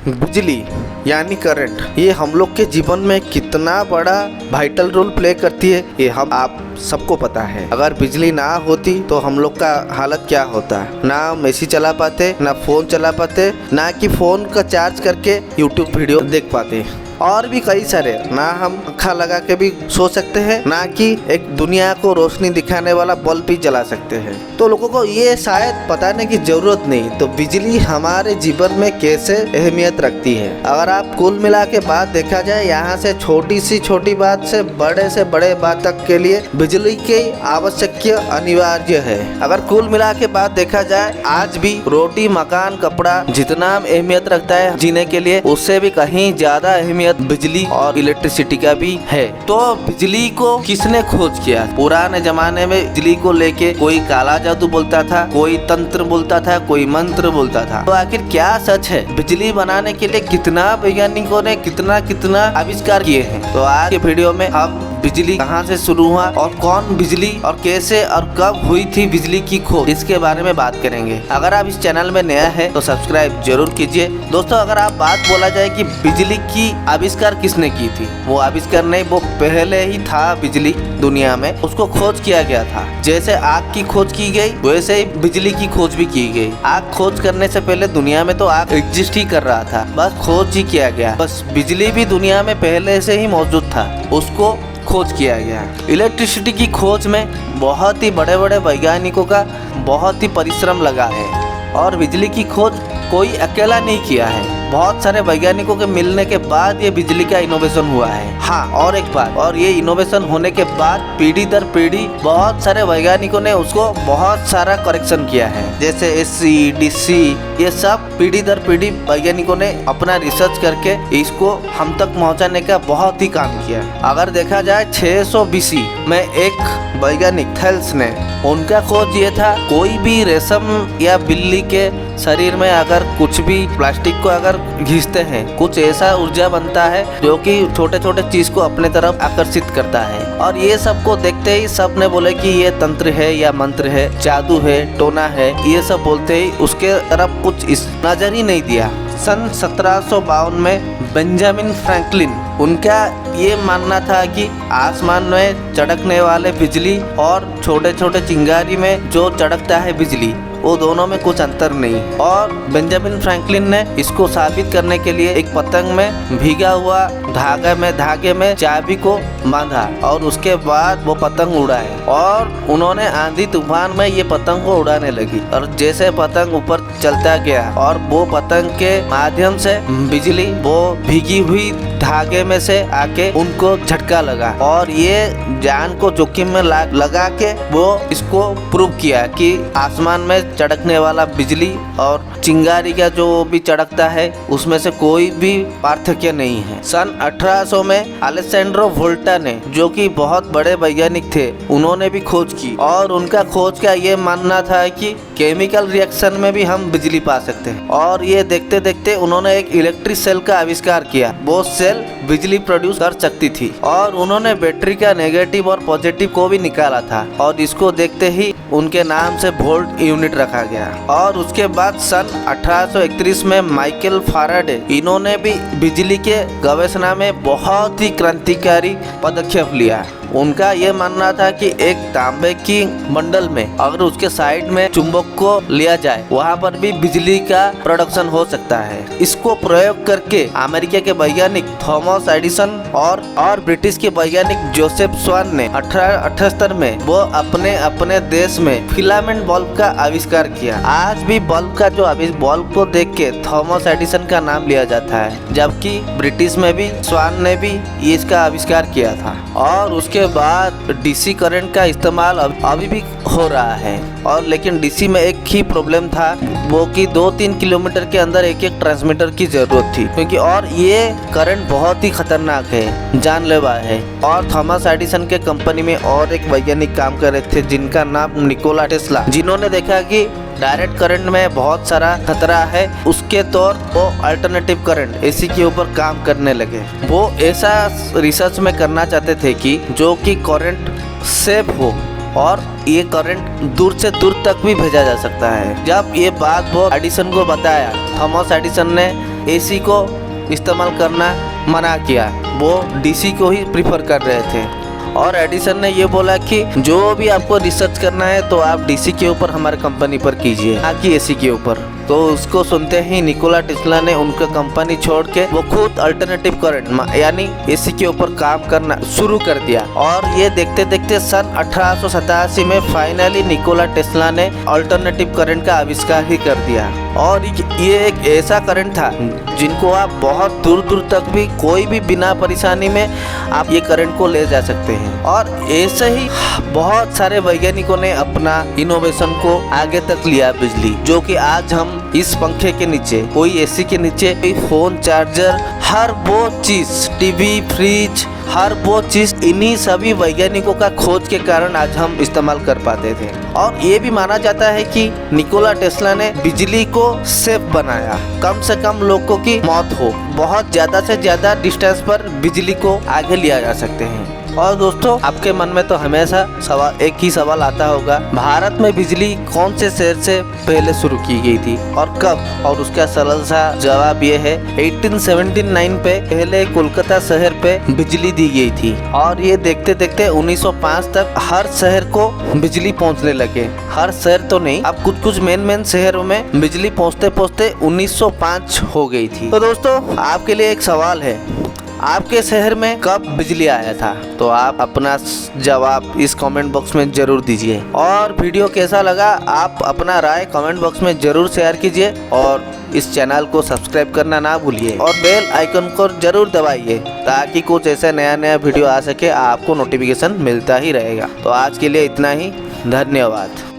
बिजली यानी करंट, ये हम लोग के जीवन में कितना बड़ा वाइटल रोल प्ले करती है ये हम आप सबको पता है। अगर बिजली ना होती तो हम लोग का हालत क्या होता, ना हम एसी चला पाते, ना फ़ोन चला पाते, ना कि फ़ोन का चार्ज करके यूट्यूब वीडियो देख पाते, और भी कई सारे, ना हम पंखा लगा के भी सो सकते हैं, ना कि एक दुनिया को रोशनी दिखाने वाला बल्ब भी जला सकते हैं। तो लोगों को ये शायद बताने की ज़रूरत नहीं तो बिजली हमारे जीवन में कैसे अहमियत रखती है। अगर आप कुल मिला के बात देखा जाए, यहाँ से छोटी बात से बड़े बात तक के लिए बिजली की आवश्यक अनिवार्य है। अगर कुल मिला के बात देखा जाए, आज भी रोटी मकान कपड़ा जितना अहमियत रखता है जीने के लिए, उससे भी कहीं ज्यादा अहमियत बिजली और इलेक्ट्रिसिटी का भी है। तो बिजली को किसने खोज किया? पुराने जमाने में बिजली को लेके कोई काला जादू बोलता था, कोई तंत्र बोलता था, कोई मंत्र बोलता था। तो आखिर क्या सच है? बिजली बनाने के लिए कितना वैज्ञानिकों ने कितना आविष्कार किए हैं। तो आज के वीडियो में हम बिजली कहाँ से शुरू हुआ और कौन बिजली और कैसे और कब हुई थी बिजली की खोज, इसके बारे में बात करेंगे। अगर आप इस चैनल में नया है तो सब्सक्राइब जरूर कीजिए। दोस्तों, अगर आप बात बोला जाए कि बिजली की आविष्कार किसने की थी, वो आविष्कार नहीं, वो पहले ही था बिजली दुनिया में, उसको खोज किया गया था। जैसे आग की खोज की गई वैसे ही बिजली की खोज भी की गई। आग खोज करने से पहले दुनिया में तो आग एग्जिस्ट ही कर रहा था, बस खोज ही किया गया। बस बिजली भी दुनिया में पहले से ही मौजूद था, उसको खोज किया गया। इलेक्ट्रिसिटी की खोज में बहुत ही बड़े वैज्ञानिकों का बहुत ही परिश्रम लगा है, और बिजली की खोज कोई अकेला नहीं किया है, बहुत सारे वैज्ञानिकों के मिलने के बाद ये बिजली का इनोवेशन हुआ है। हाँ, और एक बात, और ये इनोवेशन होने के बाद पीढ़ी दर पीढ़ी बहुत सारे वैज्ञानिकों ने उसको बहुत सारा करेक्शन किया है। जैसे एसी डीसी, ये सब पीढ़ी दर पीढ़ी वैज्ञानिकों ने अपना रिसर्च करके इसको हम तक पहुंचाने का बहुत ही काम किया। अगर देखा जाए 600 BC में एक वैज्ञानिक थेल्स ने, उनका खोज ये था, कोई भी रेशम या बिल्ली के शरीर में अगर कुछ भी प्लास्टिक को अगर घिसते हैं, कुछ ऐसा ऊर्जा बनता है जो कि छोटे छोटे चीज को अपने तरफ आकर्षित करता है। और ये सबको देखते ही सब ने बोले कि ये तंत्र है या मंत्र है, जादू है, टोना है, ये सब बोलते ही उसके तरफ कुछ इस नजर ही नहीं दिया। सन 1752 में बेंजामिन फ्रैंकलिन, उनका ये मानना था कि आसमान में चड़कने वाले बिजली और छोटे छोटे चिंगारी में जो चड़कता है बिजली, वो दोनों में कुछ अंतर नहीं। और बेंजामिन फ्रैंकलिन ने इसको साबित करने के लिए एक पतंग में भीगा हुआ धागे में चाबी को बांधा और उसके बाद वो पतंग उड़ाए, और उन्होंने आंधी तूफान में ये पतंग को उड़ाने लगी। और जैसे पतंग ऊपर चलता गया और वो पतंग के माध्यम से बिजली वो भीगी हुई धागे में से आके उनको झटका लगा, और ये जान को जोखिम में लगा के वो इसको प्रूव किया कि आसमान में चड़कने वाला बिजली और चिंगारी का जो भी चड़कता है उसमें से कोई भी पार्थक्य नहीं है। सन 1800 में अलेसेंड्रो वोल्टा ने, जो कि बहुत बड़े वैज्ञानिक थे, उन्होंने भी खोज की, और उनका खोज का ये मानना था कि केमिकल रिएक्शन में भी हम बिजली पा सकते हैं। और ये देखते देखते उन्होंने एक इलेक्ट्रिक सेल का आविष्कार किया, वो सेल बिजली प्रोड्यूस कर सकती थी, और उन्होंने बैटरी का नेगेटिव और पॉजिटिव को भी निकाला था, और इसको देखते ही उनके नाम से वोल्ट यूनिट रखा गया। और उसके बाद सन 1831 में माइकल फाराडे, इन्होंने भी बिजली के गवेषणा में बहुत ही क्रांतिकारी पदक्षेप लिया। उनका यह मानना था कि एक तांबे की बंडल में अगर उसके साइड में चुंबक को लिया जाए, वहाँ पर भी बिजली का प्रोडक्शन हो सकता है। इसको प्रयोग करके अमेरिका के वैज्ञानिक थॉमस एडिसन और ब्रिटिश के वैज्ञानिक जोसेफ स्वान ने 1878 में वो अपने देश में फिलामेंट बल्ब का आविष्कार किया। आज भी बल्ब को देख के थॉमस एडिसन का नाम लिया जाता है, जबकि ब्रिटिश में भी स्वान ने भी इसका आविष्कार किया था। और उसके बाद डीसी करंट का इस्तेमाल अभी भी हो रहा है, और लेकिन डीसी में एक ही प्रॉब्लम था, वो कि 2-3 किलोमीटर के अंदर एक ट्रांसमीटर की जरूरत थी, क्योंकि और ये करंट बहुत ही खतरनाक है, जानलेवा है। और थॉमस एडिसन के कंपनी में और एक वैज्ञानिक काम कर रहे थे जिनका नाम निकोला टेस्ला, जिन्होंने देखा कि डायरेक्ट करंट में बहुत सारा खतरा है, उसके तौर वो अल्टरनेटिव करंट एसी के ऊपर काम करने लगे। वो ऐसा रिसर्च में करना चाहते थे कि जो कि करंट सेफ हो और ये करंट दूर से दूर तक भी भेजा जा सकता है। जब ये बात वो एडिसन को बताया, थॉमस एडिसन ने एसी को इस्तेमाल करना मना किया, वो डीसी को ही प्रीफर कर रहे थे। और एडिसन ने ये बोला कि जो भी आपको रिसर्च करना है तो आप डीसी के ऊपर हमारे कंपनी पर कीजिए, ना कि एसी के ऊपर। तो उसको सुनते ही निकोला टेस्ला ने उनका कंपनी छोड़ के वो खुद अल्टरनेटिव करंट यानी एसी के ऊपर काम करना शुरू कर दिया। और ये देखते देखते सन 1887 में फाइनली निकोला टेस्ला ने अल्टरनेटिव करंट का आविष्कार ही कर दिया। और ये एक ऐसा करंट था जिनको आप बहुत दूर दूर तक भी कोई भी बिना परेशानी में आप ये करंट को ले जा सकते हैं। और ऐसे ही बहुत सारे वैज्ञानिकों ने अपना इनोवेशन को आगे तक लिया बिजली, जो कि आज हम इस पंखे के नीचे, कोई एसी के नीचे, कोई फोन चार्जर, हर वो चीज, टीवी, फ्रिज, हर वो चीज इन्हीं सभी वैज्ञानिकों का खोज के कारण आज हम इस्तेमाल कर पाते थे। और ये भी माना जाता है कि निकोला टेस्ला ने बिजली को सेफ बनाया, कम से कम लोगों की मौत हो, बहुत ज्यादा से ज्यादा डिस्टेंस पर बिजली को आगे लिया जा सकते हैं। और दोस्तों, आपके मन में तो हमेशा एक ही सवाल आता होगा, भारत में बिजली कौन से शहर से पहले शुरू की गई थी और कब? और उसका सरल सा जवाब ये है, 1879 पे पहले कोलकाता शहर पे बिजली दी गई थी। और ये देखते देखते 1905 तक हर शहर को बिजली पहुंचने लगे। हर शहर तो नहीं, अब कुछ कुछ मेन शहरों में बिजली पहुंचते पहुंचते 1905 हो गई थी। तो दोस्तों, आपके लिए एक सवाल है, आपके शहर में कब बिजली आया था? तो आप अपना जवाब इस कमेंट बॉक्स में जरूर दीजिए। और वीडियो कैसा लगा आप अपना राय कमेंट बॉक्स में जरूर शेयर कीजिए। और इस चैनल को सब्सक्राइब करना ना भूलिए और बेल आइकन को जरूर दबाइए, ताकि कुछ ऐसा नया वीडियो आ सके, आपको नोटिफिकेशन मिलता ही रहेगा। तो आज के लिए इतना ही, धन्यवाद।